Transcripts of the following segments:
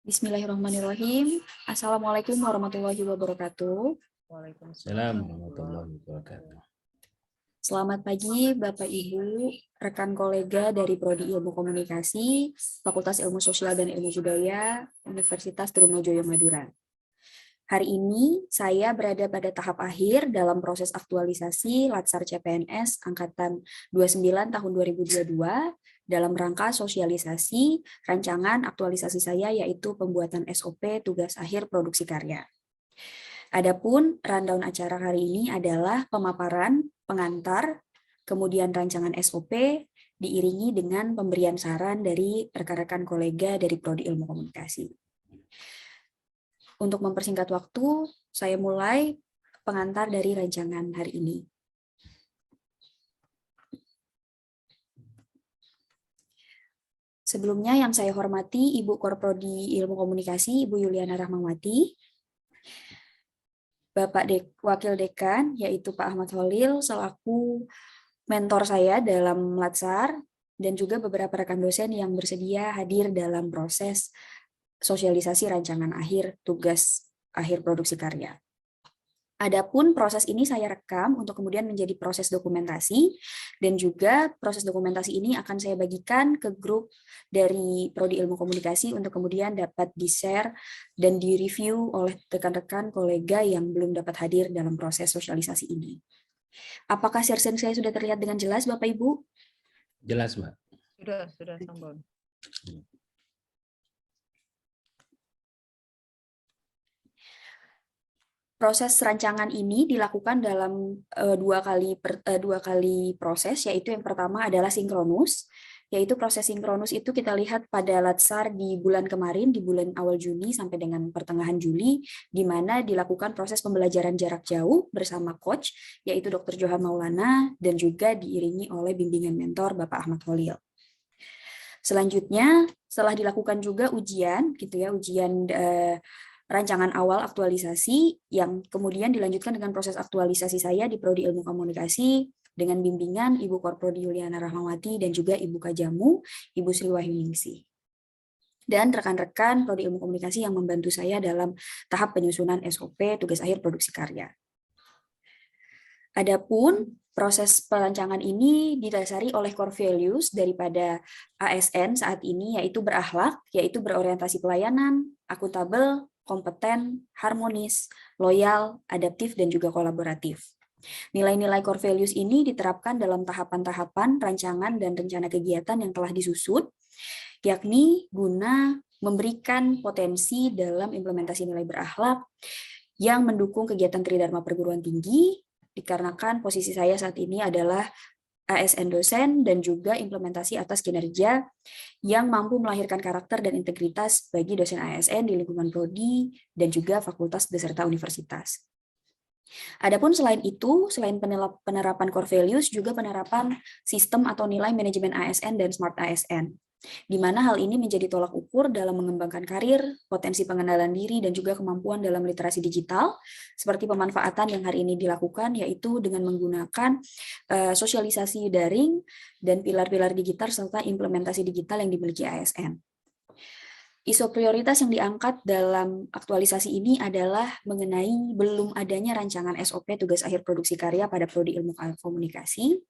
Bismillahirrahmanirrahim. Assalamualaikum warahmatullahi wabarakatuh. Waalaikumsalam warahmatullahi wabarakatuh. Selamat pagi Bapak Ibu, rekan kolega dari Prodi Ilmu Komunikasi, Fakultas Ilmu Sosial dan Ilmu Budaya, Universitas Trunojoyo Madura. Hari ini saya berada pada tahap akhir dalam proses aktualisasi Latsar CPNS Angkatan 29 tahun 2022 dalam rangka sosialisasi rancangan aktualisasi saya yaitu pembuatan SOP tugas akhir produksi karya. Adapun rundown acara hari ini adalah pemaparan, pengantar, kemudian rancangan SOP, diiringi dengan pemberian saran dari rekan-rekan kolega dari Prodi Ilmu Komunikasi. Untuk mempersingkat waktu, saya mulai pengantar dari rancangan hari ini. Sebelumnya yang saya hormati Ibu Korprodi Ilmu Komunikasi, Ibu Yuliana Rahmawati, Bapak Wakil Dekan, yaitu Pak Ahmad Holil, selaku mentor saya dalam Latsar, dan juga beberapa rekan dosen yang bersedia hadir dalam proses sosialisasi rancangan akhir tugas akhir produksi karya. Adapun proses ini saya rekam untuk kemudian menjadi proses dokumentasi, dan juga proses dokumentasi ini akan saya bagikan ke grup dari Prodi Ilmu Komunikasi untuk kemudian dapat di-share dan di-review oleh rekan-rekan kolega yang belum dapat hadir dalam proses sosialisasi ini. Apakah share-share saya sudah terlihat dengan jelas, Bapak Ibu? Jelas, Mbak. Sudah, Sambon. Proses rancangan ini dilakukan dalam dua kali proses, yaitu yang pertama adalah sinkronus, yaitu proses sinkronus itu kita lihat pada Latsar di bulan kemarin, di bulan awal Juni sampai dengan pertengahan Juli, di mana dilakukan proses pembelajaran jarak jauh bersama coach, yaitu Dr. Johan Maulana, dan juga diiringi oleh bimbingan mentor Bapak Ahmad Holil. Selanjutnya, setelah dilakukan juga ujian, gitu ya, ujian rancangan awal aktualisasi yang kemudian dilanjutkan dengan proses aktualisasi saya di Prodi Ilmu Komunikasi dengan bimbingan Ibu Korprodi Yuliana Rahmawati dan juga Ibu Kajamu, Ibu Sri Wahyuningsih. Dan rekan-rekan Prodi Ilmu Komunikasi yang membantu saya dalam tahap penyusunan SOP tugas akhir produksi karya. Adapun proses perancangan ini didasari oleh core values daripada ASN saat ini, yaitu berakhlak, yaitu berorientasi pelayanan, akuntabel, kompeten, harmonis, loyal, adaptif, dan juga kolaboratif. Nilai-nilai core values ini diterapkan dalam tahapan-tahapan rancangan dan rencana kegiatan yang telah disusun, yakni guna memberikan potensi dalam implementasi nilai berakhlak yang mendukung kegiatan Tridharma Perguruan Tinggi, dikarenakan posisi saya saat ini adalah ASN dosen dan juga implementasi atas kinerja yang mampu melahirkan karakter dan integritas bagi dosen ASN di lingkungan prodi dan juga fakultas beserta universitas. Adapun selain itu, selain penerapan core values, juga penerapan sistem atau nilai manajemen ASN dan smart ASN, di mana hal ini menjadi tolak ukur dalam mengembangkan karir, potensi pengenalan diri, dan juga kemampuan dalam literasi digital, seperti pemanfaatan yang hari ini dilakukan, yaitu dengan menggunakan sosialisasi daring dan pilar-pilar digital serta implementasi digital yang dimiliki ASN. Isu prioritas yang diangkat dalam aktualisasi ini adalah mengenai belum adanya rancangan SOP tugas akhir produksi karya pada Prodi Ilmu Komunikasi.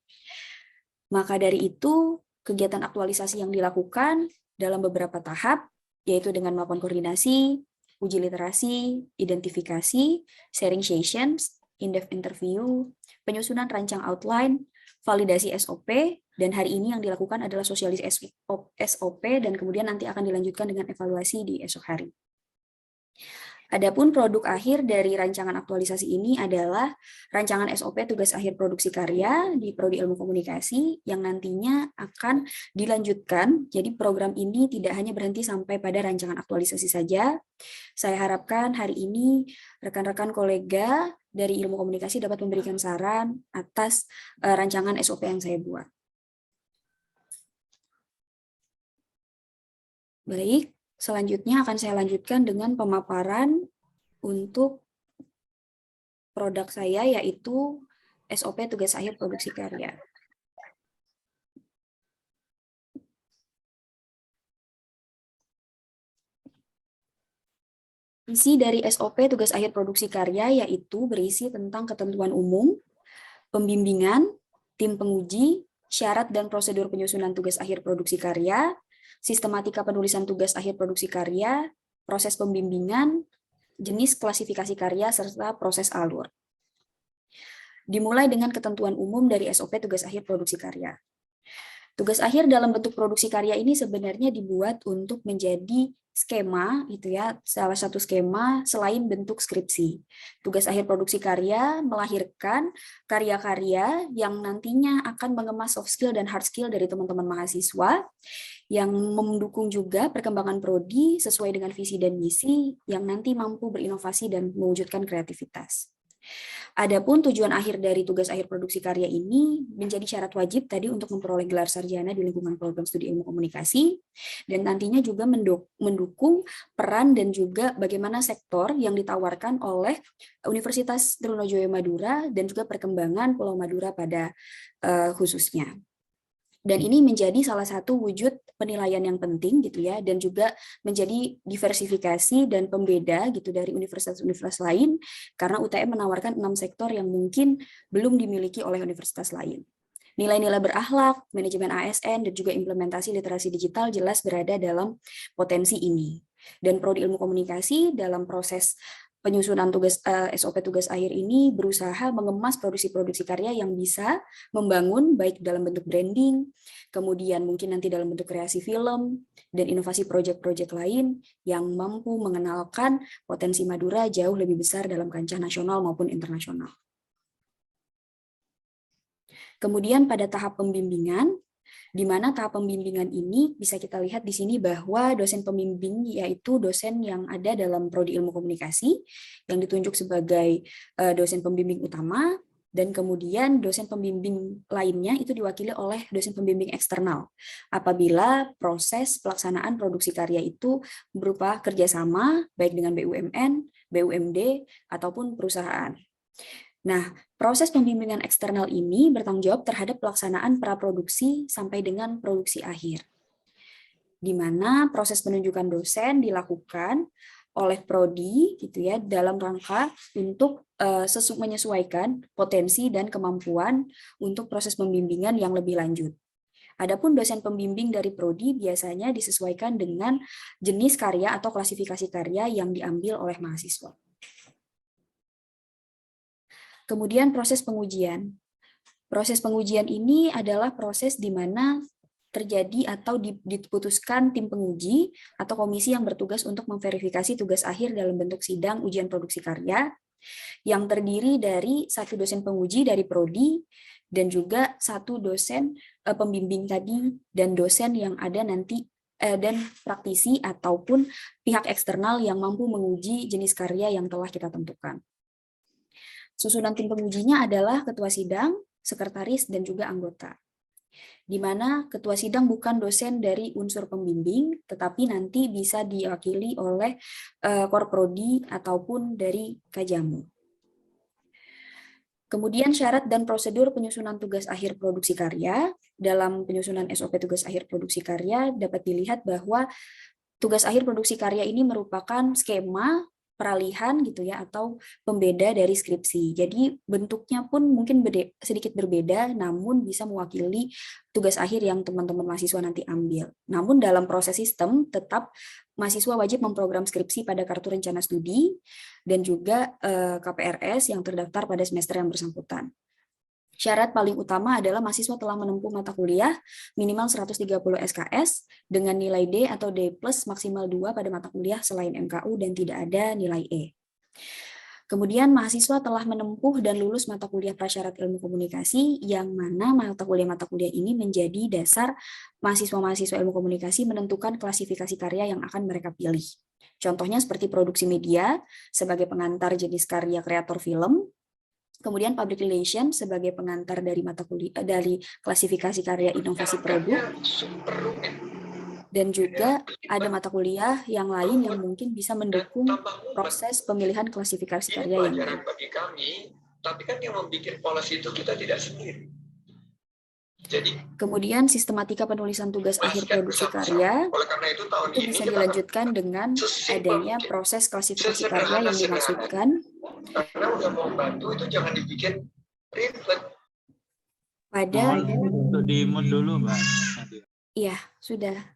Maka dari itu, kegiatan aktualisasi yang dilakukan dalam beberapa tahap, yaitu dengan melakukan koordinasi, uji literasi, identifikasi, sharing sessions, in-depth interview, penyusunan rancang outline, validasi SOP, dan hari ini yang dilakukan adalah sosialisasi SOP, dan kemudian nanti akan dilanjutkan dengan evaluasi di esok hari. Adapun produk akhir dari rancangan aktualisasi ini adalah rancangan SOP tugas akhir produksi karya di Prodi Ilmu Komunikasi yang nantinya akan dilanjutkan. Jadi program ini tidak hanya berhenti sampai pada rancangan aktualisasi saja. Saya harapkan hari ini rekan-rekan kolega dari Ilmu Komunikasi dapat memberikan saran atas rancangan SOP yang saya buat. Baik, selanjutnya akan saya lanjutkan dengan pemaparan untuk produk saya, yaitu SOP tugas akhir produksi karya. Isi dari SOP tugas akhir produksi karya yaitu berisi tentang ketentuan umum, pembimbingan, tim penguji, syarat dan prosedur penyusunan tugas akhir produksi karya, sistematika penulisan tugas akhir produksi karya, proses pembimbingan, jenis klasifikasi karya, serta proses alur. Dimulai dengan ketentuan umum dari SOP tugas akhir produksi karya. Tugas akhir dalam bentuk produksi karya ini sebenarnya dibuat untuk menjadi skema, itu ya, salah satu skema selain bentuk skripsi. Tugas akhir produksi karya melahirkan karya-karya yang nantinya akan mengemas soft skill dan hard skill dari teman-teman mahasiswa, yang mendukung juga perkembangan prodi sesuai dengan visi dan misi, yang nanti mampu berinovasi dan mewujudkan kreativitas. Adapun tujuan akhir dari tugas akhir produksi karya ini menjadi syarat wajib tadi untuk memperoleh gelar sarjana di lingkungan program studi ilmu komunikasi, dan nantinya juga mendukung peran dan juga bagaimana sektor yang ditawarkan oleh Universitas Trunojoyo Madura dan juga perkembangan Pulau Madura pada khususnya. Dan ini menjadi salah satu wujud penilaian yang penting gitu ya, dan juga menjadi diversifikasi dan pembeda gitu dari universitas-universitas lain, karena UTM menawarkan 6 sektor yang mungkin belum dimiliki oleh universitas lain. Nilai-nilai berakhlak, manajemen ASN, dan juga implementasi literasi digital jelas berada dalam potensi ini. Dan Prodi Ilmu Komunikasi dalam proses penyusunan tugas SOP tugas akhir ini berusaha mengemas produksi-produksi karya yang bisa membangun baik dalam bentuk branding, kemudian mungkin nanti dalam bentuk kreasi film, dan inovasi proyek-proyek lain yang mampu mengenalkan potensi Madura jauh lebih besar dalam kancah nasional maupun internasional. Kemudian pada tahap pembimbingan, di mana tahap pembimbingan ini bisa kita lihat di sini bahwa dosen pembimbing yaitu dosen yang ada dalam Prodi Ilmu Komunikasi yang ditunjuk sebagai dosen pembimbing utama, dan kemudian dosen pembimbing lainnya itu diwakili oleh dosen pembimbing eksternal apabila proses pelaksanaan produksi karya itu berupa kerjasama baik dengan BUMN, BUMD, ataupun perusahaan. Nah, proses pembimbingan eksternal ini bertanggung jawab terhadap pelaksanaan praproduksi sampai dengan produksi akhir, di mana proses penunjukan dosen dilakukan oleh prodi gitu ya dalam rangka untuk menyesuaikan potensi dan kemampuan untuk proses pembimbingan yang lebih lanjut. Adapun dosen pembimbing dari prodi biasanya disesuaikan dengan jenis karya atau klasifikasi karya yang diambil oleh mahasiswa. Kemudian proses pengujian. Proses pengujian ini adalah proses di mana terjadi atau diputuskan tim penguji atau komisi yang bertugas untuk memverifikasi tugas akhir dalam bentuk sidang ujian produksi karya, yang terdiri dari satu dosen penguji dari prodi dan juga satu dosen pembimbing tadi, dan dosen yang ada nanti dan praktisi ataupun pihak eksternal yang mampu menguji jenis karya yang telah kita tentukan. Susunan tim pengujinya adalah ketua sidang, sekretaris, dan juga anggota. Di mana ketua sidang bukan dosen dari unsur pembimbing, tetapi nanti bisa diwakili oleh korprodi ataupun dari Kajamu. Kemudian syarat dan prosedur penyusunan tugas akhir produksi karya. Dalam penyusunan SOP tugas akhir produksi karya dapat dilihat bahwa tugas akhir produksi karya ini merupakan skema peralihan gitu ya atau pembeda dari skripsi. Jadi bentuknya pun mungkin sedikit berbeda, namun bisa mewakili tugas akhir yang teman-teman mahasiswa nanti ambil. Namun dalam proses sistem tetap mahasiswa wajib memprogram skripsi pada kartu rencana studi dan juga KPRS yang terdaftar pada semester yang bersangkutan. Syarat paling utama adalah mahasiswa telah menempuh mata kuliah minimal 130 SKS dengan nilai D atau D+ maksimal 2 pada mata kuliah selain MKU dan tidak ada nilai E. Kemudian mahasiswa telah menempuh dan lulus mata kuliah prasyarat ilmu komunikasi, yang mana mata kuliah ini menjadi dasar mahasiswa-mahasiswa ilmu komunikasi menentukan klasifikasi karya yang akan mereka pilih. Contohnya seperti produksi media sebagai pengantar jenis karya kreator film, kemudian public relation sebagai pengantar dari mata kuliah dari klasifikasi karya inovasi produk, dan juga ada mata kuliah yang lain yang mungkin bisa mendukung proses pemilihan klasifikasi karya yang lain. Bagi kami, tapi kan yang membuat policy itu kita tidak sendiri. Kemudian sistematika penulisan tugas akhir produksi karya itu bisa dilanjutkan dengan adanya proses klasifikasi karya yang dimaksudkan karena udah mau bantu itu jangan dibikin ribet. pada Untuk di-mute dulu, Mbak. iya, sudah.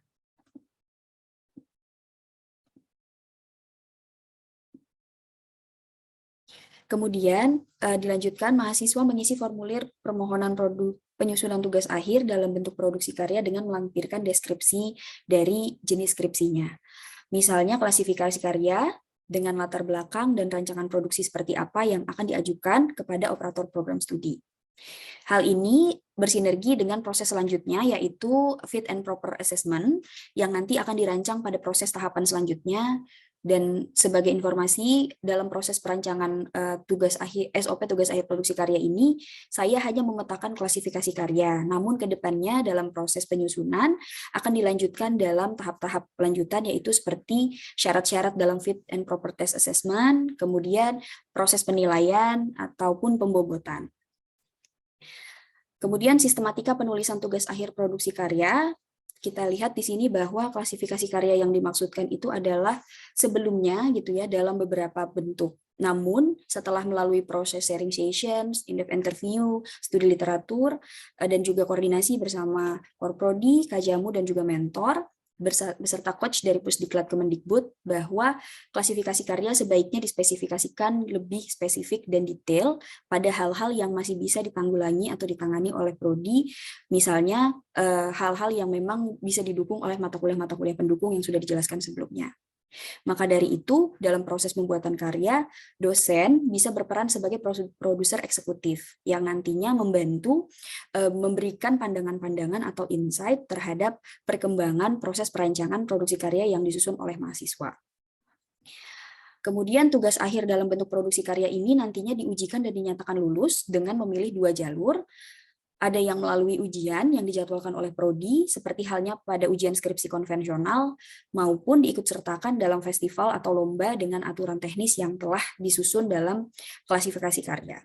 Kemudian dilanjutkan mahasiswa mengisi formulir permohonan penyusunan tugas akhir dalam bentuk produksi karya dengan melampirkan deskripsi dari jenis skripsinya. Misalnya klasifikasi karya dengan latar belakang dan rancangan produksi seperti apa yang akan diajukan kepada operator program studi. Hal ini bersinergi dengan proses selanjutnya, yaitu fit and proper assessment, yang nanti akan dirancang pada proses tahapan selanjutnya. Dan sebagai informasi, dalam proses perancangan tugas akhir SOP tugas akhir produksi karya ini, saya hanya memetakan klasifikasi karya. Namun ke depannya dalam proses penyusunan akan dilanjutkan dalam tahap-tahap lanjutan, yaitu seperti syarat-syarat dalam fit and proper test assessment, kemudian proses penilaian ataupun pembobotan. Kemudian sistematika penulisan tugas akhir produksi karya, kita lihat di sini bahwa klasifikasi karya yang dimaksudkan itu adalah sebelumnya gitu ya dalam beberapa bentuk. Namun setelah melalui proses sharing sessions, in-depth interview, studi literatur, dan juga koordinasi bersama Korprodi, Kajamu, dan juga mentor, beserta coach dari Pusdiklat Kemendikbud, bahwa klasifikasi karya sebaiknya dispesifikasikan lebih spesifik dan detail pada hal-hal yang masih bisa ditanggulangi atau ditangani oleh prodi, misalnya hal-hal yang memang bisa didukung oleh mata kuliah pendukung yang sudah dijelaskan sebelumnya. Maka dari itu, dalam proses pembuatan karya, dosen bisa berperan sebagai produser eksekutif yang nantinya membantu memberikan pandangan-pandangan atau insight terhadap perkembangan proses perancangan produksi karya yang disusun oleh mahasiswa. Kemudian tugas akhir dalam bentuk produksi karya ini nantinya diujikan dan dinyatakan lulus dengan memilih 2 jalur. Ada yang melalui ujian yang dijadwalkan oleh prodi, seperti halnya pada ujian skripsi konvensional, maupun diikutsertakan dalam festival atau lomba dengan aturan teknis yang telah disusun dalam klasifikasi karya.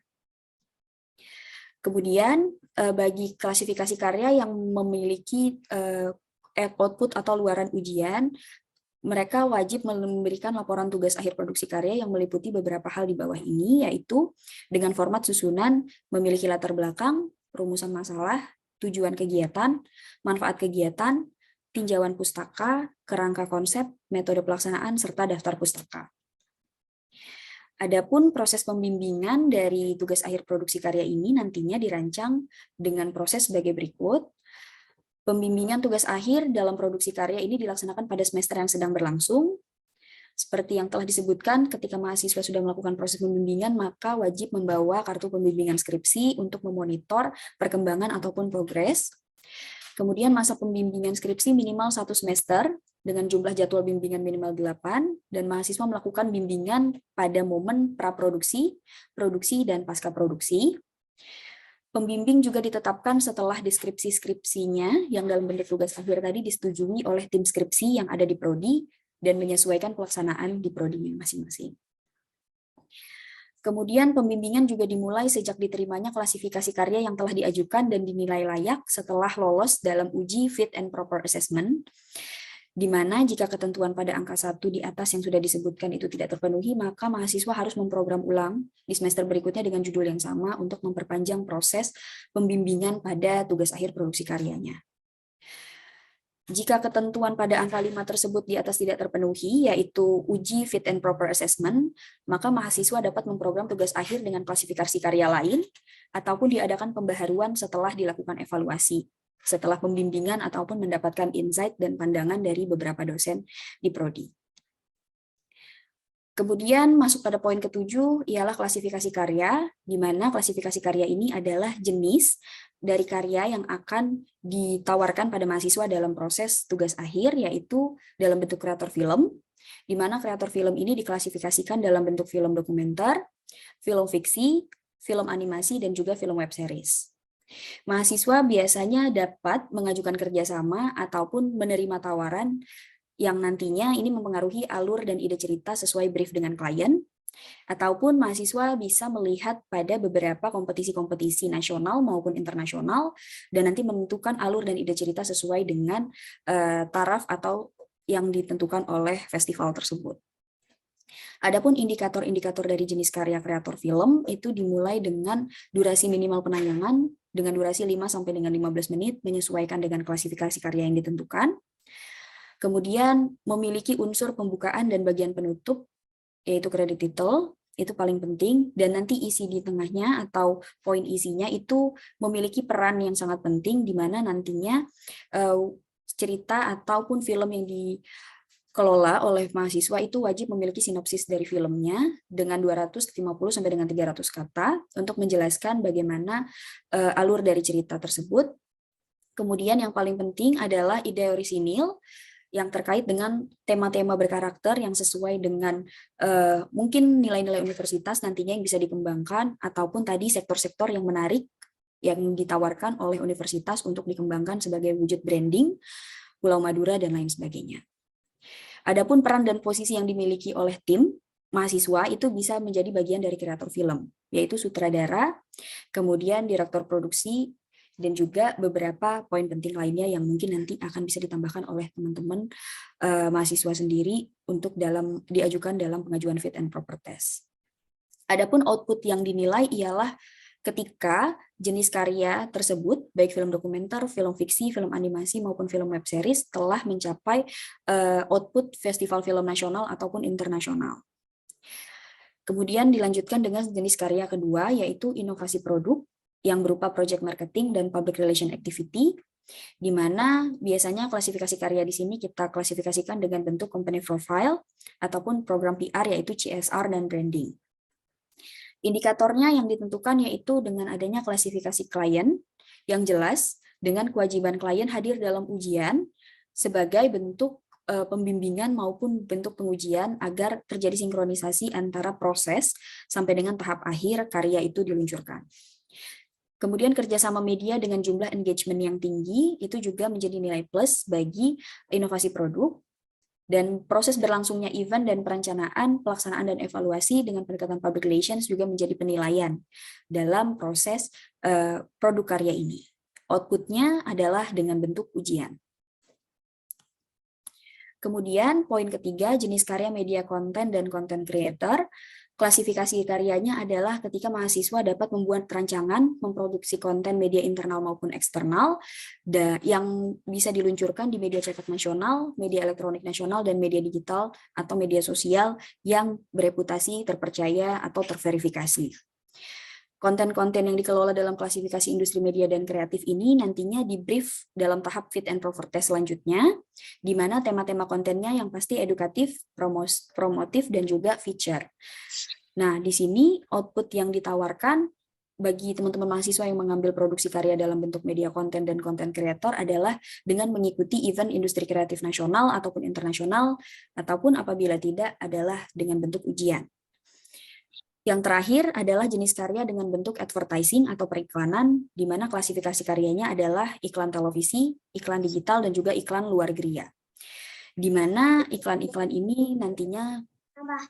Kemudian, bagi klasifikasi karya yang memiliki output atau luaran ujian, mereka wajib memberikan laporan tugas akhir produksi karya yang meliputi beberapa hal di bawah ini, yaitu dengan format susunan memiliki latar belakang, rumusan masalah, tujuan kegiatan, manfaat kegiatan, tinjauan pustaka, kerangka konsep, metode pelaksanaan, serta daftar pustaka. Adapun proses pembimbingan dari tugas akhir produksi karya ini nantinya dirancang dengan proses sebagai berikut. Pembimbingan tugas akhir dalam produksi karya ini dilaksanakan pada semester yang sedang berlangsung. Seperti yang telah disebutkan, ketika mahasiswa sudah melakukan proses pembimbingan, maka wajib membawa kartu pembimbingan skripsi untuk memonitor perkembangan ataupun progres. Kemudian masa pembimbingan skripsi minimal 1 semester, dengan jumlah jadwal bimbingan minimal 8, dan mahasiswa melakukan bimbingan pada momen praproduksi, produksi, dan pasca produksi. Pembimbing juga ditetapkan setelah deskripsi skripsinya yang dalam bentuk tugas akhir tadi disetujui oleh tim skripsi yang ada di prodi, dan menyesuaikan pelaksanaan di prodinya masing-masing. Kemudian pembimbingan juga dimulai sejak diterimanya klasifikasi karya yang telah diajukan dan dinilai layak setelah lolos dalam uji fit and proper assessment, di mana jika ketentuan pada angka 1 di atas yang sudah disebutkan itu tidak terpenuhi, maka mahasiswa harus memprogram ulang di semester berikutnya dengan judul yang sama untuk memperpanjang proses pembimbingan pada tugas akhir produksi karyanya. Jika ketentuan pada angka 5 tersebut di atas tidak terpenuhi, yaitu uji fit and proper assessment, maka mahasiswa dapat memprogram tugas akhir dengan klasifikasi karya lain, ataupun diadakan pembaharuan setelah dilakukan evaluasi, setelah pembimbingan ataupun mendapatkan insight dan pandangan dari beberapa dosen di prodi. Kemudian masuk pada poin ke-7 ialah klasifikasi karya, di mana klasifikasi karya ini adalah jenis dari karya yang akan ditawarkan pada mahasiswa dalam proses tugas akhir, yaitu dalam bentuk kreator film, di mana kreator film ini diklasifikasikan dalam bentuk film dokumenter, film fiksi, film animasi, dan juga film web series. Mahasiswa biasanya dapat mengajukan kerjasama ataupun menerima tawaran yang nantinya ini mempengaruhi alur dan ide cerita sesuai brief dengan klien. Ataupun mahasiswa bisa melihat pada beberapa kompetisi-kompetisi nasional maupun internasional dan nanti menentukan alur dan ide cerita sesuai dengan taraf atau yang ditentukan oleh festival tersebut. Adapun indikator-indikator dari jenis karya kreator film itu dimulai dengan durasi minimal penayangan dengan durasi 5 sampai dengan 15 menit menyesuaikan dengan klasifikasi karya yang ditentukan. Kemudian memiliki unsur pembukaan dan bagian penutup yaitu credit title, itu paling penting, dan nanti isi di tengahnya atau poin isinya itu memiliki peran yang sangat penting di mana nantinya cerita ataupun film yang dikelola oleh mahasiswa itu wajib memiliki sinopsis dari filmnya dengan 250 sampai dengan 300 kata untuk menjelaskan bagaimana alur dari cerita tersebut. Kemudian yang paling penting adalah ide orisinil yang terkait dengan tema-tema berkarakter yang sesuai dengan mungkin nilai-nilai universitas nantinya yang bisa dikembangkan, ataupun tadi sektor-sektor yang menarik yang ditawarkan oleh universitas untuk dikembangkan sebagai wujud branding, Pulau Madura, dan lain sebagainya. Adapun peran dan posisi yang dimiliki oleh tim mahasiswa itu bisa menjadi bagian dari kreator film, yaitu sutradara, kemudian direktur produksi, dan juga beberapa poin penting lainnya yang mungkin nanti akan bisa ditambahkan oleh teman-teman mahasiswa sendiri untuk diajukan dalam pengajuan fit and proper test. Adapun output yang dinilai ialah ketika jenis karya tersebut, baik film dokumenter, film fiksi, film animasi, maupun film web series telah mencapai output festival film nasional ataupun internasional. Kemudian dilanjutkan dengan jenis karya kedua, yaitu inovasi produk, yang berupa project marketing dan public relation activity, di mana biasanya klasifikasi karya di sini kita klasifikasikan dengan bentuk company profile ataupun program PR yaitu CSR dan branding. Indikatornya yang ditentukan yaitu dengan adanya klasifikasi klien yang jelas dengan kewajiban klien hadir dalam ujian sebagai bentuk pembimbingan maupun bentuk pengujian agar terjadi sinkronisasi antara proses sampai dengan tahap akhir karya itu diluncurkan. Kemudian kerjasama media dengan jumlah engagement yang tinggi itu juga menjadi nilai plus bagi inovasi produk, dan proses berlangsungnya event dan perencanaan, pelaksanaan dan evaluasi dengan pendekatan public relations juga menjadi penilaian dalam proses produk karya ini. Outputnya adalah dengan bentuk ujian. Kemudian poin ketiga, jenis karya media konten dan content creator. Klasifikasi karyanya adalah ketika mahasiswa dapat membuat rancangan, memproduksi konten media internal maupun eksternal, yang bisa diluncurkan di media cetak nasional, media elektronik nasional, dan media digital atau media sosial yang bereputasi, terpercaya, atau terverifikasi. Konten-konten yang dikelola dalam klasifikasi industri media dan kreatif ini nantinya di-brief dalam tahap fit and proper test selanjutnya, di mana tema-tema kontennya yang pasti edukatif, promotif, dan juga feature. Nah, di sini output yang ditawarkan bagi teman-teman mahasiswa yang mengambil produksi karya dalam bentuk media konten dan konten kreator adalah dengan mengikuti event industri kreatif nasional ataupun internasional, ataupun apabila tidak adalah dengan bentuk ujian. Yang terakhir adalah jenis karya dengan bentuk advertising atau periklanan, di mana klasifikasi karyanya adalah iklan televisi, iklan digital, dan juga iklan luar geria. Di mana iklan-iklan ini nantinya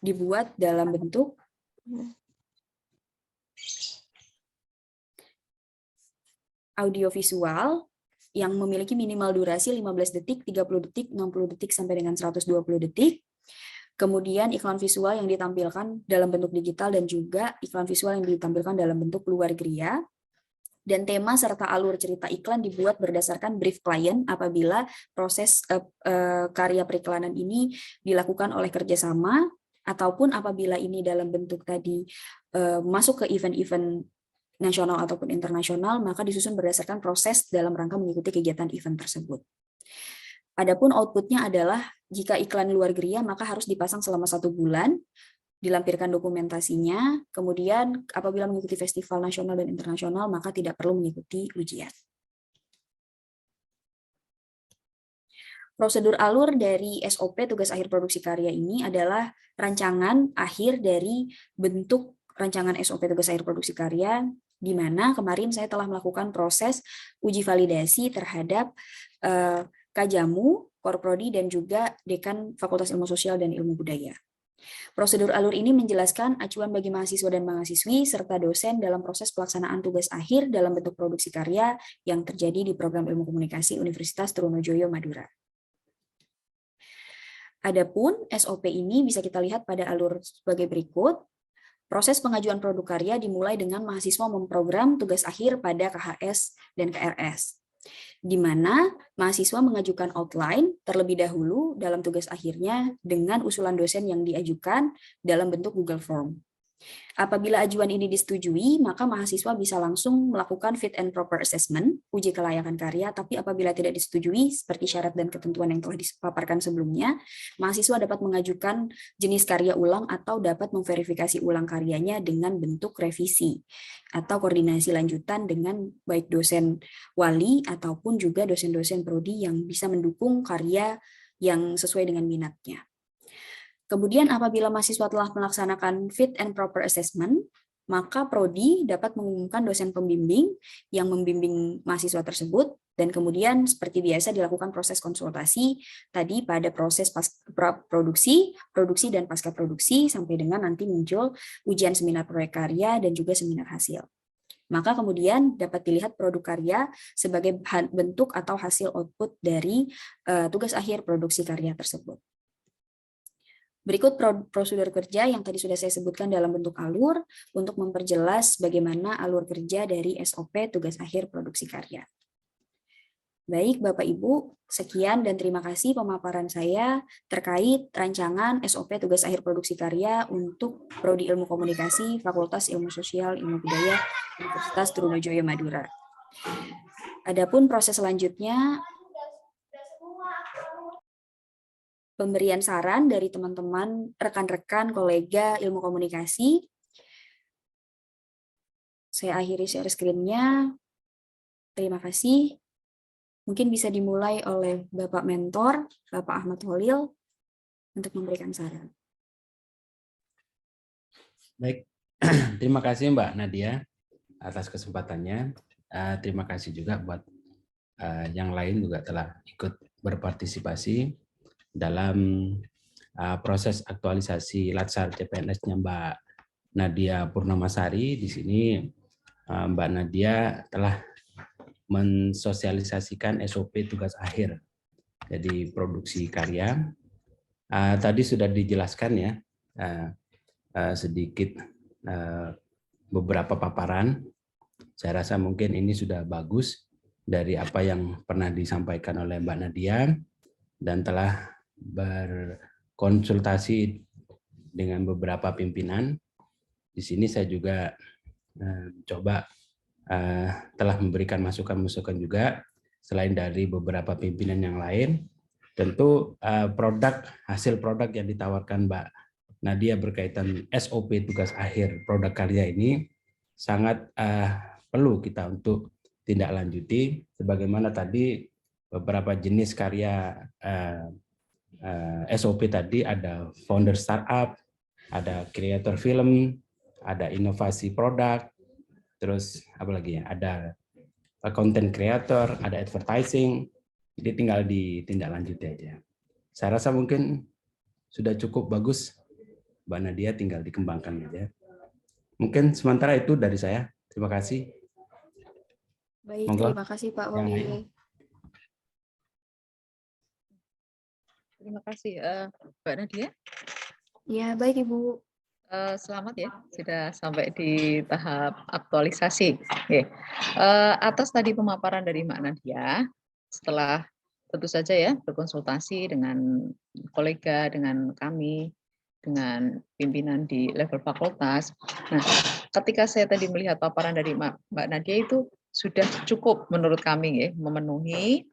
dibuat dalam bentuk audiovisual yang memiliki minimal durasi 15 detik, 30 detik, 60 detik, sampai dengan 120 detik. Kemudian iklan visual yang ditampilkan dalam bentuk digital dan juga iklan visual yang ditampilkan dalam bentuk luar geria. Dan tema serta alur cerita iklan dibuat berdasarkan brief klien apabila proses karya periklanan ini dilakukan oleh kerjasama, ataupun apabila ini dalam bentuk tadi masuk ke event-event nasional ataupun internasional, maka disusun berdasarkan proses dalam rangka mengikuti kegiatan event tersebut. Adapun outputnya adalah jika iklan luar geria maka harus dipasang selama 1 bulan, dilampirkan dokumentasinya, kemudian apabila mengikuti festival nasional dan internasional maka tidak perlu mengikuti ujian. Prosedur alur dari SOP tugas akhir produksi karya ini adalah rancangan akhir dari bentuk rancangan SOP tugas akhir produksi karya, di mana kemarin saya telah melakukan proses uji validasi terhadap Kajamu, Korprodi, dan juga Dekan Fakultas Ilmu Sosial dan Ilmu Budaya. Prosedur alur ini menjelaskan acuan bagi mahasiswa dan mahasiswi serta dosen dalam proses pelaksanaan tugas akhir dalam bentuk produksi karya yang terjadi di Program Ilmu Komunikasi Universitas Trunojoyo Madura. Adapun SOP ini bisa kita lihat pada alur sebagai berikut. Proses pengajuan produk karya dimulai dengan mahasiswa memprogram tugas akhir pada KHS dan KRS, di mana mahasiswa mengajukan outline terlebih dahulu dalam tugas akhirnya dengan usulan dosen yang diajukan dalam bentuk Google Form. Apabila ajuan ini disetujui, maka mahasiswa bisa langsung melakukan fit and proper assessment, uji kelayakan karya, tapi apabila tidak disetujui, seperti syarat dan ketentuan yang telah dipaparkan sebelumnya, mahasiswa dapat mengajukan jenis karya ulang atau dapat memverifikasi ulang karyanya dengan bentuk revisi atau koordinasi lanjutan dengan baik dosen wali ataupun juga dosen-dosen prodi yang bisa mendukung karya yang sesuai dengan minatnya. Kemudian apabila mahasiswa telah melaksanakan fit and proper assessment, maka prodi dapat mengumumkan dosen pembimbing yang membimbing mahasiswa tersebut, dan kemudian seperti biasa dilakukan proses konsultasi tadi pada proses produksi, dan pasca produksi, sampai dengan nanti muncul ujian seminar proyek karya dan juga seminar hasil. Maka kemudian dapat dilihat produk karya sebagai bentuk atau hasil output dari tugas akhir produksi karya tersebut. Berikut prosedur kerja yang tadi sudah saya sebutkan dalam bentuk alur untuk memperjelas bagaimana alur kerja dari SOP tugas akhir produksi karya. Baik Bapak Ibu, sekian dan terima kasih pemaparan saya terkait rancangan SOP tugas akhir produksi karya untuk Prodi Ilmu Komunikasi, Fakultas Ilmu Sosial, Ilmu Budaya, Universitas Trunojoyo Madura. Adapun proses selanjutnya, pemberian saran dari teman-teman, rekan-rekan, kolega ilmu komunikasi. Saya akhiri share screen-nya. Terima kasih. Mungkin bisa dimulai oleh Bapak Mentor, Bapak Ahmad Holil, untuk memberikan saran. Baik, terima kasih Mbak Nadia atas kesempatannya. Terima kasih juga buat yang lain juga telah ikut berpartisipasi dalam proses aktualisasi Latsar CPNS-nya Mbak Nadia Purnamasari. Di sini Mbak Nadia telah mensosialisasikan SOP tugas akhir jadi produksi karya. Tadi sudah dijelaskan ya sedikit beberapa paparan. Saya rasa mungkin ini sudah bagus dari apa yang pernah disampaikan oleh Mbak Nadia dan telah berkonsultasi dengan beberapa pimpinan. Di sini saya juga telah memberikan masukan-masukan juga, selain dari beberapa pimpinan yang lain. Tentu hasil produk yang ditawarkan Mbak Nadia berkaitan SOP tugas akhir produk karya ini sangat perlu kita untuk tindak lanjuti, sebagaimana tadi beberapa jenis karya SOP tadi ada founder startup, ada creator film, ada inovasi produk, terus apa lagi ya, ada content creator, ada advertising. Jadi tinggal ditindaklanjuti aja. Saya rasa mungkin sudah cukup bagus, Mbak Nadia, tinggal dikembangkan aja. Mungkin sementara itu dari saya. Terima kasih. Baik, Monggo. terima kasih Pak Holil. Terima kasih Mbak Nadia. Ya, baik Ibu. Selamat ya, sudah sampai di tahap aktualisasi. Oke. Atas tadi pemaparan dari Mbak Nadia, setelah tentu saja ya berkonsultasi dengan kolega, dengan kami, dengan pimpinan di level fakultas. Nah, ketika saya tadi melihat paparan dari Mbak Nadia itu sudah cukup menurut kami ya, memenuhi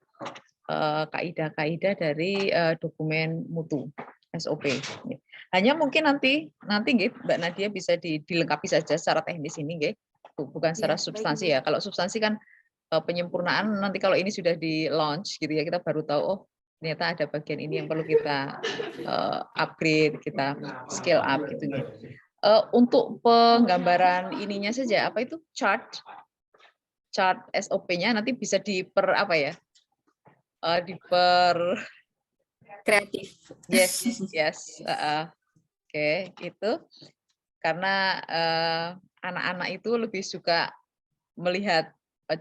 kaidah-kaidah dari dokumen mutu SOP. Hanya mungkin nanti Mbak Nadia bisa dilengkapi saja secara teknis ini, bukan secara substansi ya. Kalau substansi kan penyempurnaan nanti kalau ini sudah di launch gitu ya, kita baru tahu oh ternyata ada bagian ini yang perlu kita upgrade, kita scale up gitu ya. Untuk penggambaran ininya saja, apa itu chart SOP-nya nanti bisa diper Kreatif. Yes. Oke, itu karena anak-anak itu lebih suka melihat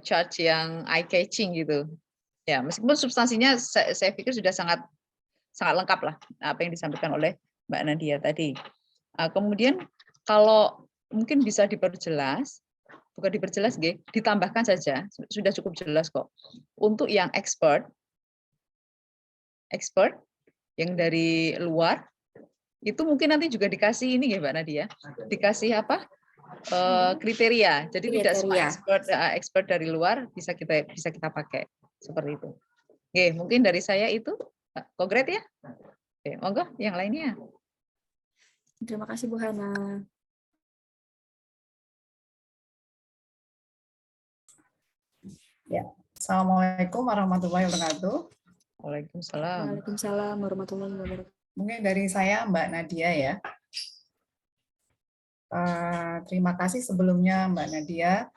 chart yang eye catching gitu. Ya, meskipun substansinya saya pikir sudah sangat lengkap lah apa yang disampaikan oleh Mbak Nadia tadi. Kemudian kalau mungkin bisa diperjelas, bukan diperjelas, ditambahkan saja, sudah cukup jelas kok. Untuk yang expert yang dari luar, itu mungkin nanti juga dikasih ini ya Mbak Nadia, dikasih apa? Kriteria. Jadi tidak semua expert dari luar bisa kita pakai seperti itu. Oke, mungkin dari saya itu konkret ya. Oke, monggo yang lainnya. Terima kasih Bu Hana. Ya, Assalamualaikum warahmatullahi wabarakatuh. Waalaikumsalam. Waalaikumsalam warahmatullahi wabarakatuh. Mungkin dari saya Mbak Nadia ya. Terima kasih sebelumnya Mbak Nadia.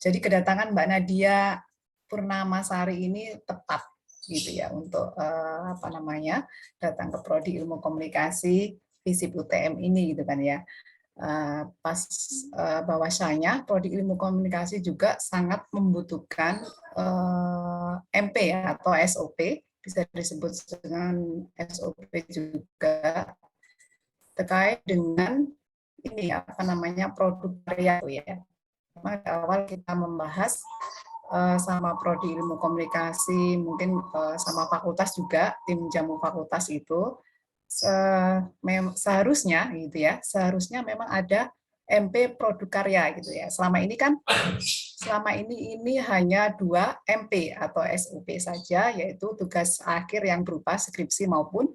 Jadi kedatangan Mbak Nadia Purnamasari ini tepat gitu ya untuk datang ke Prodi Ilmu Komunikasi FISIP UTM ini gitu kan ya. Bahwasanya Prodi Ilmu Komunikasi juga sangat membutuhkan MP ya, atau SOP, bisa disebut dengan SOP juga terkait dengan ini produk karya ya. Awal kita membahas sama Prodi Ilmu Komunikasi, mungkin sama fakultas juga, tim jamu fakultas itu seharusnya gitu ya, seharusnya memang ada MP produk karya gitu ya. Selama ini hanya 2 MP atau SOP saja, yaitu tugas akhir yang berupa skripsi maupun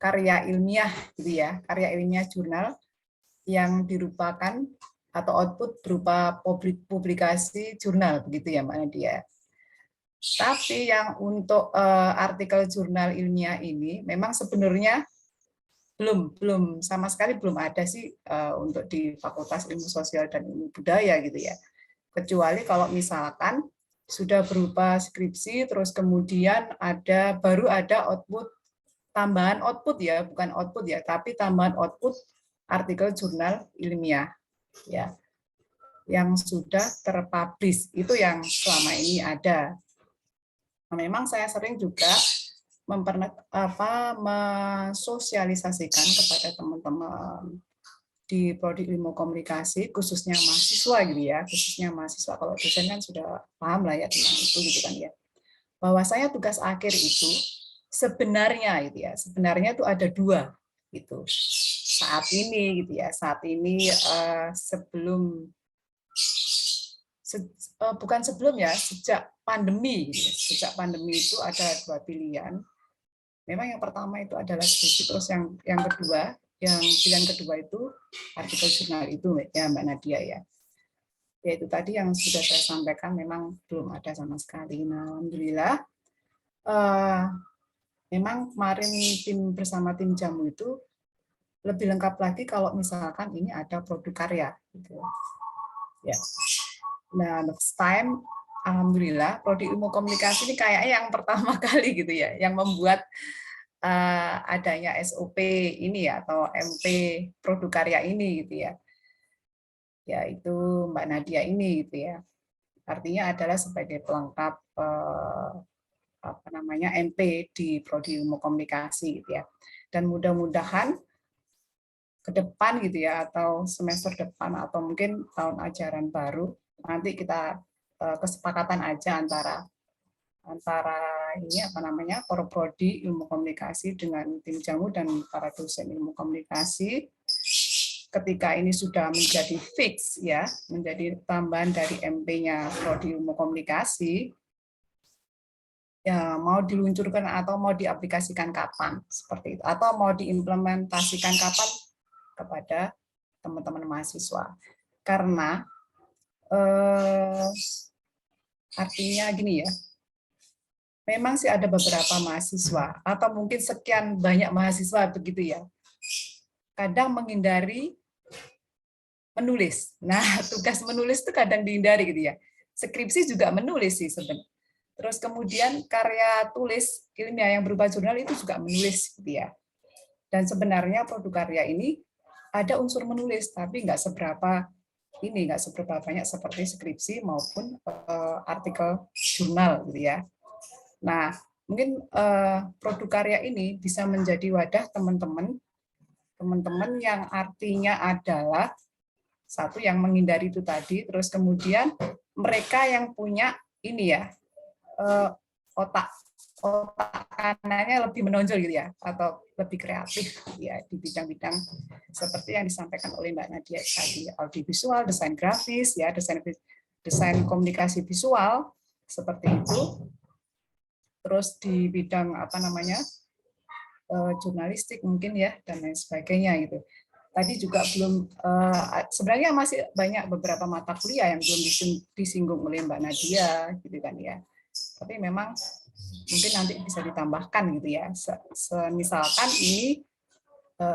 karya ilmiah gitu ya, karya ilmiah jurnal yang dirupakan atau output berupa publikasi jurnal begitu ya Mbak Nadia. Tapi yang untuk artikel jurnal ilmiah ini memang sebenarnya belum sama sekali belum ada sih untuk di Fakultas Ilmu Sosial dan Ilmu Budaya gitu ya. Kecuali kalau misalkan sudah berupa skripsi terus kemudian baru ada tambahan output ya, bukan output ya, tapi tambahan output artikel jurnal ilmiah ya yang sudah terpublish, itu yang selama ini ada. Nah, memang saya sering juga mensosialisasikan kepada teman-teman di Prodi Ilmu Komunikasi, khususnya mahasiswa gitu ya, khususnya mahasiswa, kalau dosen kan sudah paham lah ya tentang itu gitu kan ya, bahwa saya tugas akhir itu sebenarnya itu ada 2 gitu saat ini gitu ya, sejak pandemi gitu ya. Sejak pandemi itu ada 2 pilihan. Memang yang pertama itu adalah skripsi, terus yang pilihan kedua itu artikel jurnal itu ya Mbak Nadia ya. Yaitu tadi yang sudah saya sampaikan, memang belum ada sama sekali. Nah, alhamdulillah memang kemarin bersama tim jamu itu lebih lengkap lagi kalau misalkan ini ada produk karya gitu ya. Nah, next time alhamdulillah Prodi Ilmu Komunikasi ini kayaknya yang pertama kali gitu ya yang membuat adanya SOP ini ya, atau MP produk karya ini gitu ya. Yaitu Mbak Nadia ini gitu ya. Artinya adalah sebagai pelengkap MP di Prodi Ilmu Komunikasi gitu ya. Dan mudah-mudahan ke depan gitu ya, atau semester depan atau mungkin tahun ajaran baru, nanti kita kesepakatan aja antara ini Prodi Ilmu Komunikasi dengan tim jamu dan para dosen ilmu komunikasi, ketika ini sudah menjadi fix ya, menjadi tambahan dari MP-nya Prodi Ilmu Komunikasi, ya mau diluncurkan atau mau diaplikasikan kapan seperti itu, atau mau diimplementasikan kapan kepada teman-teman mahasiswa. Karena artinya gini ya, memang sih ada beberapa mahasiswa atau mungkin sekian banyak mahasiswa begitu ya, kadang menghindari menulis. Nah, tugas menulis itu kadang dihindari gitu ya. Skripsi juga menulis sih sebenarnya. Terus kemudian karya tulis ilmiah yang berupa jurnal itu juga menulis gitu ya. Dan sebenarnya produk karya ini ada unsur menulis, tapi nggak seberapa banyak seperti skripsi maupun artikel jurnal gitu ya. Nah, mungkin produk karya ini bisa menjadi wadah teman-teman yang artinya adalah satu yang menghindari itu tadi, terus kemudian mereka yang punya ini ya, otak kanannya lebih menonjol gitu ya, atau lebih kreatif ya di bidang-bidang seperti yang disampaikan oleh Mbak Nadia tadi, audiovisual, desain grafis ya, desain komunikasi visual seperti itu. Terus di bidang apa namanya, jurnalistik mungkin ya, dan lain sebagainya gitu. Tadi juga belum, sebenarnya masih banyak beberapa mata kuliah yang belum disinggung oleh Mbak Nadia gitu kan ya. Tapi memang mungkin nanti bisa ditambahkan gitu ya. Misalkan ini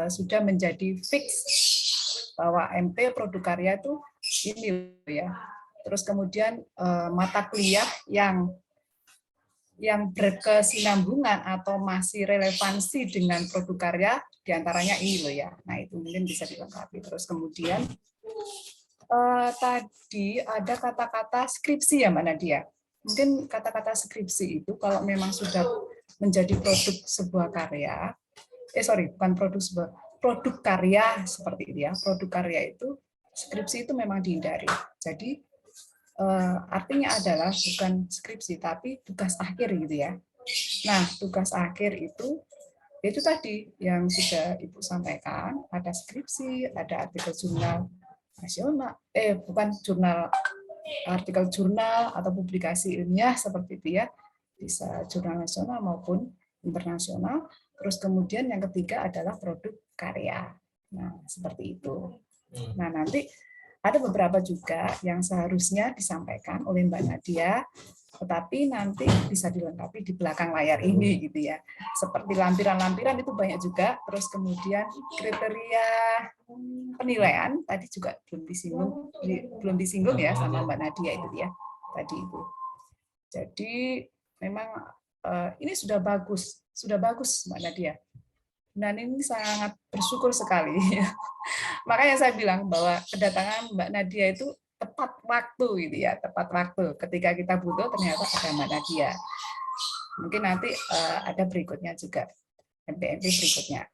sudah menjadi fix bahwa MP produk karya itu ini ya. Terus kemudian mata kuliah yang berkesinambungan atau masih relevansi dengan produk karya diantaranya ini loh ya. Nah itu mungkin bisa dilengkapi. Terus kemudian tadi ada kata-kata skripsi ya Mbak Nadia. Mungkin kata-kata skripsi itu kalau memang sudah menjadi produk sebuah karya, bukan produk karya seperti itu ya. Produk karya itu, skripsi itu memang dihindari. Jadi artinya adalah bukan skripsi tapi tugas akhir gitu ya. Nah, tugas akhir itu tadi yang sudah Ibu sampaikan, ada skripsi, ada artikel jurnal nasional, bukan jurnal, artikel jurnal atau publikasi ilmiah seperti itu ya, bisa jurnal nasional maupun internasional. Terus kemudian yang ketiga adalah produk karya. Nah, seperti itu. Nah, nanti ada beberapa juga yang seharusnya disampaikan oleh Mbak Nadia, tetapi nanti bisa dilengkapi di belakang layar ini gitu ya. Seperti lampiran-lampiran itu banyak juga, terus kemudian kriteria penilaian tadi juga belum disinggung ya sama Mbak Nadia itu ya. Tadi itu. Jadi memang ini sudah bagus Mbak Nadia. Dan ini sangat bersyukur sekali. Makanya saya bilang bahwa kedatangan Mbak Nadia itu tepat waktu gitu ya, tepat waktu. Ketika kita butuh ternyata ada Mbak Nadia. Mungkin nanti ada berikutnya juga, MP-MP berikutnya.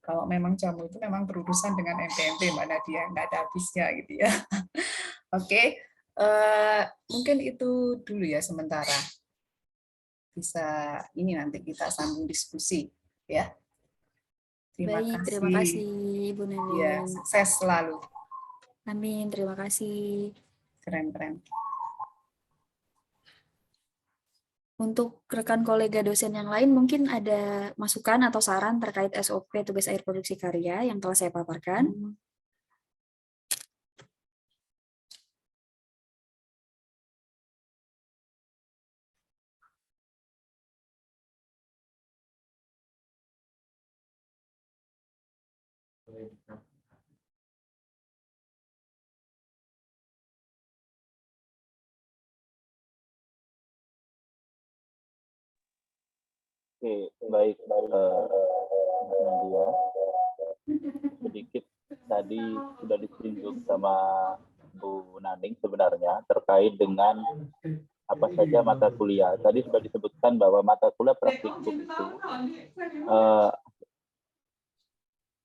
Kalau memang jamu itu memang berurusan dengan MP-MP Mbak Nadia, nggak ada habisnya gitu ya. Oke, mungkin itu dulu ya sementara. Bisa ini nanti kita sambung diskusi ya. Terima kasih Ibu Nani. Ya, sukses selalu. Amin, terima kasih. Keren-keren. Untuk rekan kolega dosen yang lain mungkin ada masukan atau saran terkait SOP tugas akhir produksi karya yang telah saya paparkan. Oke, baik Mbak Nadia. Sedikit tadi sudah disinggung sama Bu Naning sebenarnya terkait dengan apa saja mata kuliah. Tadi sudah disebutkan bahwa mata kuliah praktikum itu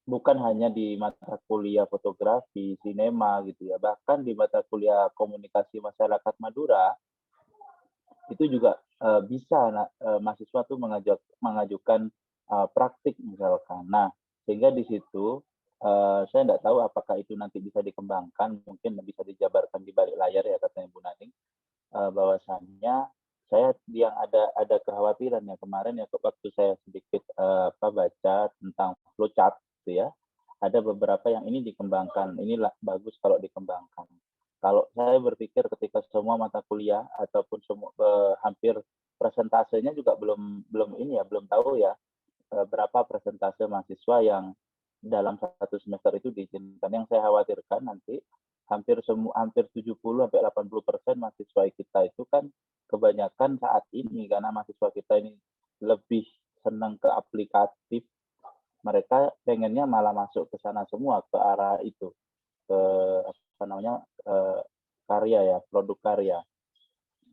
bukan hanya di mata kuliah fotografi, sinema gitu ya, bahkan di mata kuliah komunikasi masyarakat Madura itu juga bisa mahasiswa tuh mengajukan praktik misalkan. Nah, sehingga di situ saya tidak tahu apakah itu nanti bisa dikembangkan, mungkin bisa dijabarkan di balik layar ya katanya Bu Naning, bahwasannya saya yang ada kekhawatiran ya kemarin ya waktu saya sedikit baca tentang flowchart gitu ya, ada beberapa yang ini dikembangkan, inilah bagus kalau dikembangkan. Kalau saya berpikir ketika semua mata kuliah ataupun semua hampir presentasenya juga belum tahu ya berapa persentase mahasiswa yang dalam satu semester itu diizinkan. Yang saya khawatirkan nanti hampir 70 sampai 80% mahasiswa kita itu kan kebanyakan saat ini karena mahasiswa kita ini lebih senang ke aplikatif, mereka pengennya malah masuk ke sana semua, ke arah itu, ke apa namanya, karya ya, produk karya.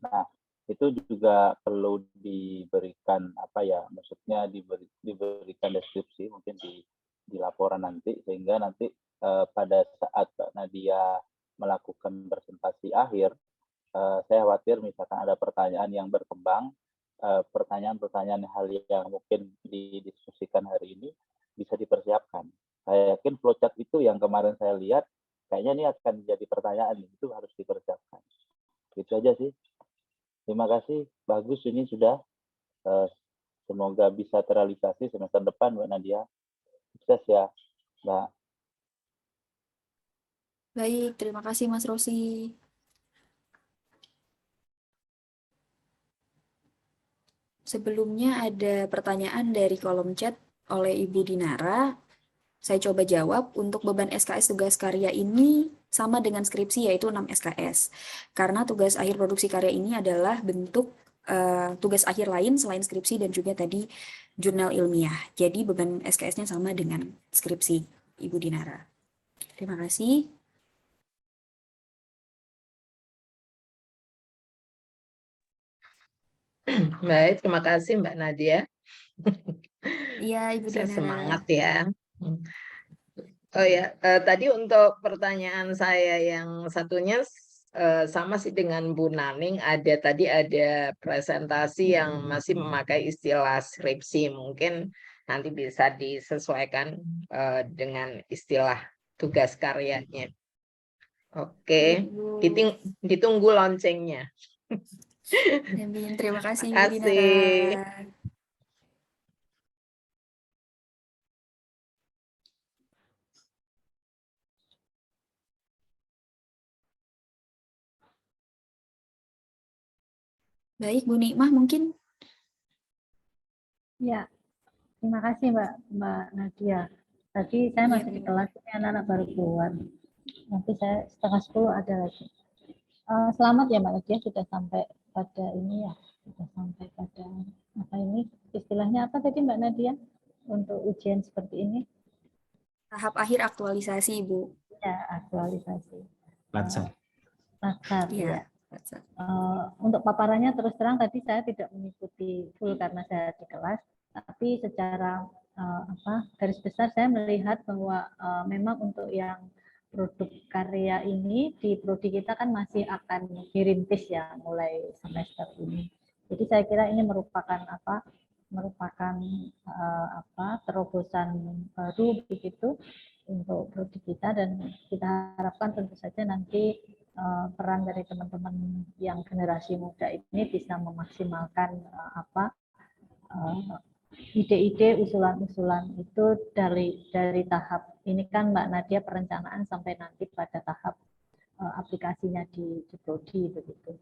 Nah, itu juga perlu diberikan apa ya, maksudnya diberikan deskripsi mungkin di laporan nanti, sehingga nanti pada saat Mbak Nadia melakukan presentasi akhir, saya khawatir misalkan ada pertanyaan yang berkembang, pertanyaan-pertanyaan hal yang mungkin didiskusikan hari ini bisa dipersiapkan. Saya yakin flowchart itu yang kemarin saya lihat, kayaknya ini akan jadi pertanyaan, itu harus dipersiapkan. Itu aja sih. Terima kasih, bagus ini sudah. Semoga bisa terrealisasi semester depan, Mbak Nadia. Sukses ya, Mbak. Baik, terima kasih Mas Rosi. Sebelumnya ada pertanyaan dari kolom chat oleh Ibu Dinara. Saya coba jawab, untuk beban SKS tugas karya ini sama dengan skripsi, yaitu 6 SKS. Karena tugas akhir produksi karya ini adalah bentuk tugas akhir lain selain skripsi dan juga tadi jurnal ilmiah. Jadi beban SKS-nya sama dengan skripsi, Ibu Dinara. Terima kasih. Baik, terima kasih Mbak Nadia. Iya, Ibu Saya Dinara. semangat ya. Oh ya, tadi untuk pertanyaan saya yang satunya sama sih dengan Bu Naning. Ada presentasi yang masih memakai istilah skripsi. Mungkin nanti bisa disesuaikan dengan istilah tugas karyanya. Oke, Ibu. ditunggu loncengnya. Amin. Terima kasih Ibu Terima Dinara. kasih. Baik, Bu Nikmah mungkin. Ya, terima kasih Mbak Nadia. Tadi saya Iya, masih di Bu. kelas, ini anak-anak baru keluar. Nanti saya 9:30 ada lagi. Selamat ya Mbak Nadia, sudah sampai pada ini ya, sudah sampai pada apa ini, istilahnya apa tadi Mbak Nadia untuk ujian seperti ini? Tahap akhir aktualisasi, Ibu. Ya, aktualisasi. Latsar. Latsar, Iya. ya. Untuk paparannya terus terang tadi saya tidak mengikuti full karena saya di kelas, tapi secara garis besar saya melihat bahwa memang untuk yang produk karya ini di prodi kita kan masih akan dirintis ya mulai semester ini. Jadi saya kira ini merupakan terobosan baru begitu untuk prodi kita, dan kita harapkan tentu saja nanti peran dari teman-teman yang generasi muda ini bisa memaksimalkan ide-ide, usulan-usulan itu dari tahap ini kan Mbak Nadia perencanaan sampai nanti pada tahap aplikasinya di prodi begitu.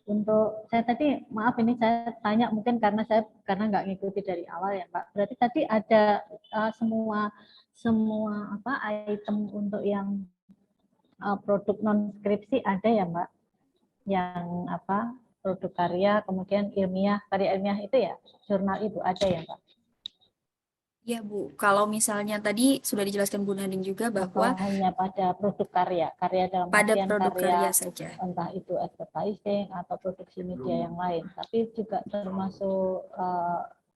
Untuk saya tadi maaf ini saya tanya mungkin karena nggak ngikuti dari awal ya Pak. Berarti tadi ada semua item untuk yang produk non skripsi ada ya Mbak, yang produk karya kemudian karya ilmiah itu ya, jurnal itu ada ya Mbak? Ya Bu, kalau misalnya tadi sudah dijelaskan Bu Naning juga bahwa atau hanya pada produk karya dalam pada artian produk karya saja. entah itu advertising atau produksi media yang lain, tapi juga termasuk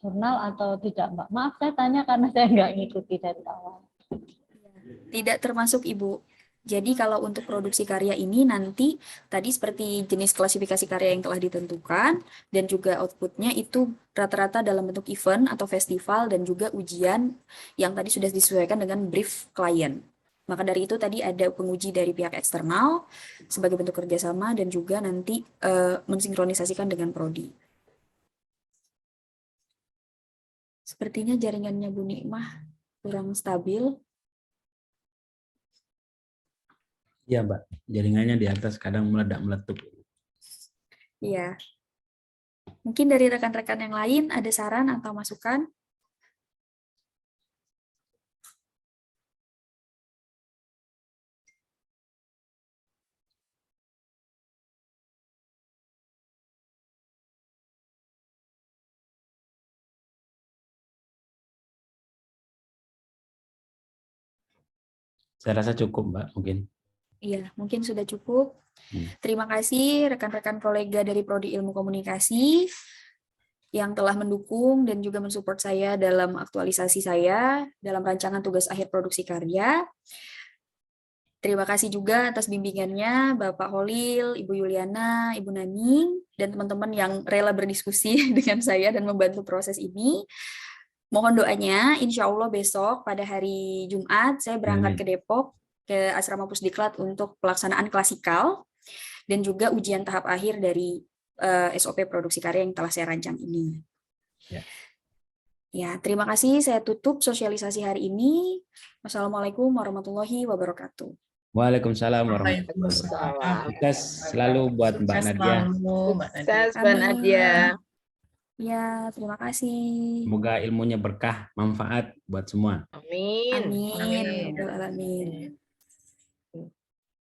jurnal atau tidak Mbak? Maaf saya tanya karena saya nggak ngikuti dari awal. Tidak termasuk Ibu. Jadi kalau untuk produksi karya ini nanti tadi seperti jenis klasifikasi karya yang telah ditentukan dan juga outputnya itu rata-rata dalam bentuk event atau festival dan juga ujian yang tadi sudah disesuaikan dengan brief klien. Maka dari itu tadi ada penguji dari pihak eksternal sebagai bentuk kerjasama dan juga nanti mensinkronisasikan dengan prodi. Sepertinya jaringannya Bu Nikmah kurang stabil. Iya, Mbak. Jaringannya di atas kadang meledak-meletup. Iya. Mungkin dari rekan-rekan yang lain ada saran atau masukan? Saya rasa cukup, Mbak, mungkin. Iya, mungkin sudah cukup. Terima kasih rekan-rekan kolega dari Prodi Ilmu Komunikasi yang telah mendukung dan juga mensupport saya dalam aktualisasi saya dalam rancangan tugas akhir produksi karya. Terima kasih juga atas bimbingannya Bapak Holil, Ibu Yuliana, Ibu Naning, dan teman-teman yang rela berdiskusi dengan saya dan membantu proses ini. Mohon doanya, insya Allah besok pada hari Jumat saya berangkat ke Depok, ke Asrama Pusdiklat untuk pelaksanaan klasikal, dan juga ujian tahap akhir dari SOP produksi karya yang telah saya rancang ini. Ya, terima kasih. Saya tutup sosialisasi hari ini. Wassalamualaikum warahmatullahi wabarakatuh. Waalaikumsalam warahmatullahi wabarakatuh. Sukses selalu buat Mbak Nadia. Sukses Mbak Nadia. Ya, terima kasih. Semoga ilmunya berkah, manfaat buat semua. Amin. Amin. Amin.